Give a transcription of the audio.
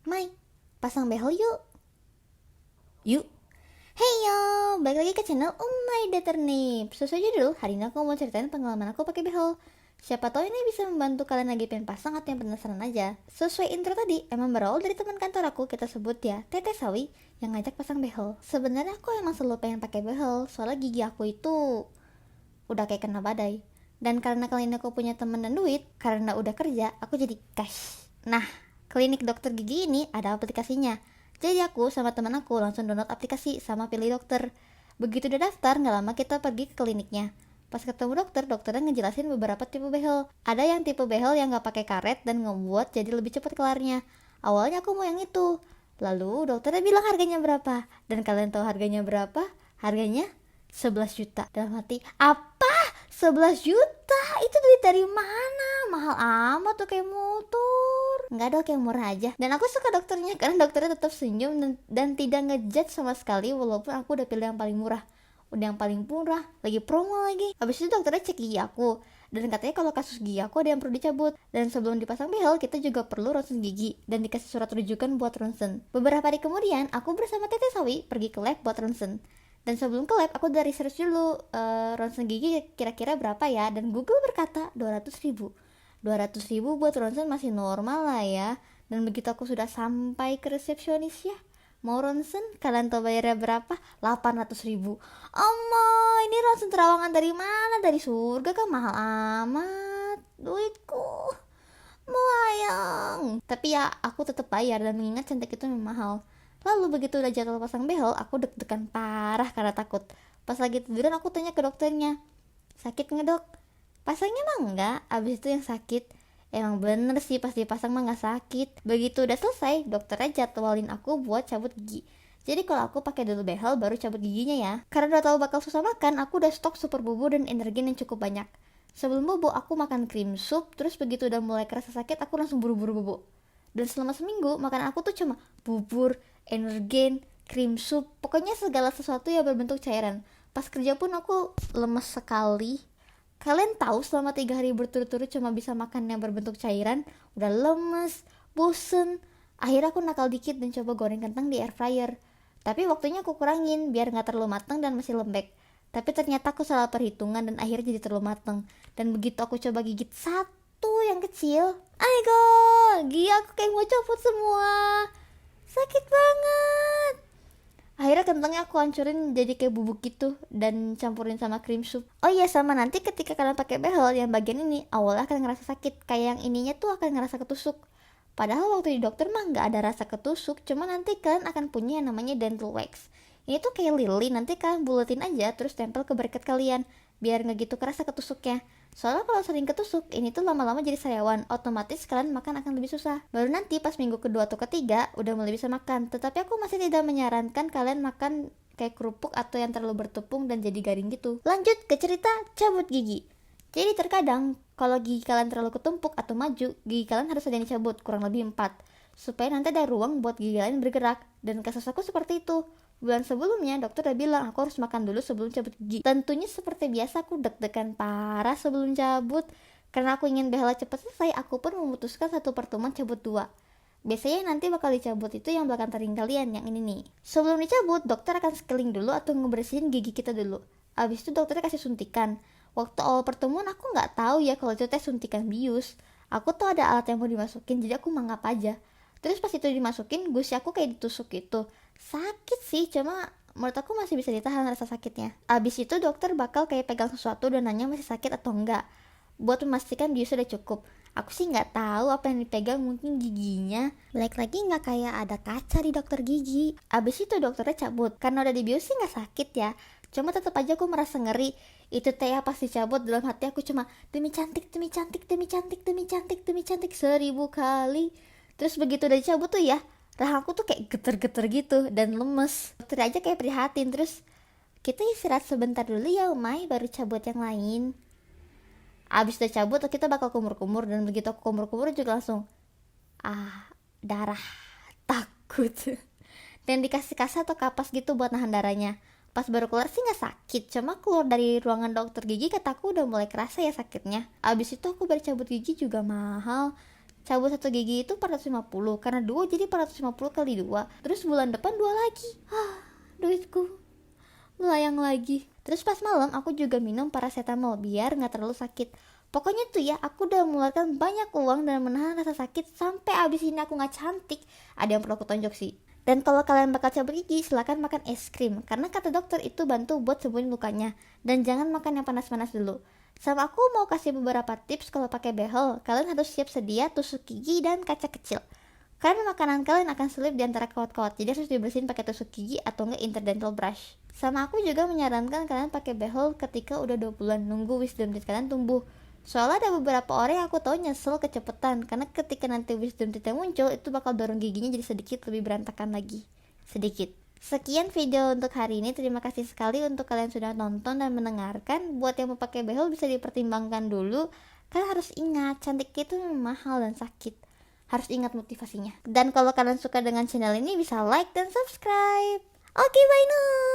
Mai, pasang behel yuk. Yuk. Hey yo, balik lagi ke channel My Ternip. Sesuai judul, hari ini aku mau ceritain pengalaman aku pakai behel. Siapa tahu ini bisa membantu kalian lagi pengen pasang atau yang penasaran aja. Sesuai intro tadi, emang berawal dari teman kantor aku, kita sebut ya Teteh Sawi, yang ngajak pasang behel. Sebenarnya aku emang selalu pengen pakai behel, soalnya gigi aku itu udah kayak kena badai. Dan karena kali ini aku punya temen dan duit, karena udah kerja, aku jadi cash. Nah, klinik dokter gigi ini ada aplikasinya. Jadi aku sama teman aku langsung download aplikasi sama pilih dokter. Begitu udah daftar, gak lama kita pergi ke kliniknya. Pas ketemu dokter, dokternya ngejelasin beberapa tipe behel. Ada yang tipe behel yang gak pakai karet dan ngebuat jadi lebih cepat kelarnya. Awalnya aku mau yang itu. Lalu dokternya bilang harganya berapa. Dan kalian tahu harganya berapa? Harganya 11 juta. Dalam hati, apa? 11 juta? Itu duit dari mana? Mahal amat tuh kayak motor. Nggak dong, kayak murah aja. Dan aku suka dokternya karena dokternya tetap senyum dan tidak ngejudge sama sekali, walaupun aku udah pilih yang paling murah. Udah yang paling murah, lagi promo lagi. Habis itu dokternya cek gigi aku, dan katanya kalau kasus gigi aku ada yang perlu dicabut. Dan sebelum dipasang behel, kita juga perlu ronsen gigi dan dikasih surat rujukan buat ronsen. Beberapa hari kemudian, aku bersama Teteh Sawi pergi ke lab buat ronsen. Dan sebelum ke lab, aku udah research dulu ronsen gigi kira-kira berapa ya. Dan Google berkata 200 ribu. 200 ribu buat ronsen masih normal lah ya. Dan begitu aku sudah sampai ke resepsionis ya, mau ronsen, kalian tahu bayarnya berapa? 800 ribu. Ini ronsen terawangan dari mana? Dari surga kan, mahal amat. Duitku melayang. Tapi ya aku tetap bayar dan mengingat cantik itu memang mahal. Lalu begitu udah jadwal pasang behel, aku deg-degan parah karena takut. Pas lagi tiduran aku tanya ke dokternya, sakit nggak dok? Pasangnya mah enggak. Abis itu yang sakit, emang bener sih pas dipasang mah nggak sakit. Begitu udah selesai, dokternya jadwalin aku buat cabut gigi. Jadi kalau aku pakai dulu behel baru cabut giginya ya. Karena udah tahu bakal susah makan, aku udah stok super bubur dan energen yang cukup banyak. Sebelum bobo aku makan krim sup, terus begitu udah mulai kerasa sakit aku langsung buru-buru bobo. Dan selama seminggu makan aku tuh cuma bubur, energen, krim sup, pokoknya segala sesuatu yang berbentuk cairan. Pas kerja pun aku lemes sekali. Kalian tahu selama 3 hari berturut-turut cuma bisa makan yang berbentuk cairan, udah lemes, bosen. Akhirnya aku nakal dikit dan coba goreng kentang di air fryer. Tapi waktunya aku kurangin biar gak terlalu matang dan masih lembek. Tapi ternyata aku salah perhitungan dan akhirnya jadi terlalu matang. Dan begitu aku coba gigit satu yang kecil, aigoo, gigi aku kayak mau copot semua. Sakit banget. Akhirnya kentangnya aku hancurin jadi kayak bubuk gitu dan campurin sama krim sup. Oh iya, sama nanti ketika kalian pakai behel yang bagian ini, awalnya akan ngerasa sakit, kayak yang ininya tuh akan ngerasa ketusuk. Padahal waktu di dokter mah nggak ada rasa ketusuk, cuma nanti kalian akan punya yang namanya dental wax. Ini tuh kayak lili, nanti kalian buletin aja terus tempel ke bracket kalian biar nggak gitu kerasa ketusuknya. Soalnya kalau sering ketusuk, ini tuh lama-lama jadi sariawan, otomatis kalian makan akan lebih susah. Baru nanti pas minggu kedua atau ketiga udah mulai bisa makan. Tetapi aku masih tidak menyarankan kalian makan kayak kerupuk atau yang terlalu bertepung dan jadi garing gitu. Lanjut ke cerita cabut gigi. Jadi terkadang kalau gigi kalian terlalu ketumpuk atau maju, gigi kalian harus ada yang dicabut, kurang lebih 4, supaya nanti ada ruang buat gigi kalian bergerak. Dan kasus aku seperti itu. Bulan sebelumnya dokter udah bilang aku harus makan dulu sebelum cabut gigi. Tentunya seperti biasa aku deg-degan parah sebelum cabut. Karena aku ingin behel cepat selesai, aku pun memutuskan satu pertemuan cabut 2. Biasanya nanti bakal dicabut itu yang belakang taring kalian, yang ini nih. Sebelum dicabut, dokter akan scaling dulu atau ngebersihin gigi kita dulu. Abis itu dokternya kasih suntikan. Waktu awal pertemuan aku nggak tahu ya kalau itu tes suntikan bius. Aku tuh ada alat yang mau dimasukin, jadi aku mangap aja. Terus pas itu dimasukin, gusi aku kayak ditusuk gitu. Sakit sih, cuma menurut aku masih bisa ditahan rasa sakitnya. Abis itu dokter bakal kayak pegang sesuatu dan nanya masih sakit atau enggak, buat memastikan biusnya udah cukup. Aku sih nggak tahu apa yang dipegang, mungkin giginya. Lagi nggak kayak ada kaca di dokter gigi. Abis itu dokternya cabut, karena udah dibius sih nggak sakit ya. Cuma tetap aja aku merasa ngeri. Itu teh pas dicabut dalam hati aku cuma demi cantik, demi cantik, demi cantik, demi cantik, demi cantik 1000 kali. Terus begitu udah dicabut tuh ya, rahangku tuh kayak geter-geter gitu dan lemes. Dokter aja kayak prihatin. Terus kita istirahat sebentar dulu ya Umay, baru cabut yang lain. Abis udah cabut kita bakal kumur-kumur, dan begitu aku kumur-kumur juga langsung darah, takut. Dan dikasih kasih atau kapas gitu buat nahan darahnya. Pas baru keluar sih gak sakit, cuma keluar dari ruangan dokter gigi kataku udah mulai kerasa ya sakitnya. Abis itu aku baru cabut gigi juga mahal, Cabut satu gigi itu 450, karena 2 jadi 450 kali 2. Terus bulan depan 2 lagi. Duitku melayang lagi. Terus pas malam aku juga minum paracetamol biar gak terlalu sakit. Pokoknya tuh ya, aku udah mengeluarkan banyak uang dan menahan rasa sakit sampai abis ini aku gak cantik. Ada yang perlu aku tonjok sih. Dan kalau kalian bakal cabut gigi, silahkan makan es krim, karena kata dokter itu bantu buat sembuhin lukanya. Dan jangan makan yang panas-panas dulu. Sama aku mau kasih beberapa tips kalau pakai behel. Kalian harus siap sedia tusuk gigi dan kaca kecil. Karena makanan kalian akan selip di antara kawat-kawat, jadi harus dibersihin pakai tusuk gigi atau enggak interdental brush. Sama aku juga menyarankan kalian pakai behel ketika udah 2 bulan nunggu wisdom teeth kalian tumbuh. Soalnya ada beberapa orang yang aku tahu nyesel kecepetan, karena ketika nanti wisdom teeth muncul itu bakal dorong giginya jadi sedikit lebih berantakan lagi. Sedikit. Sekian video untuk hari ini. Terima kasih sekali untuk kalian sudah nonton dan mendengarkan. Buat yang mau pakai behel bisa dipertimbangkan dulu. Kalian harus ingat, cantik itu mahal dan sakit. Harus ingat motivasinya. Dan kalau kalian suka dengan channel ini bisa like dan subscribe. Oke, bye now.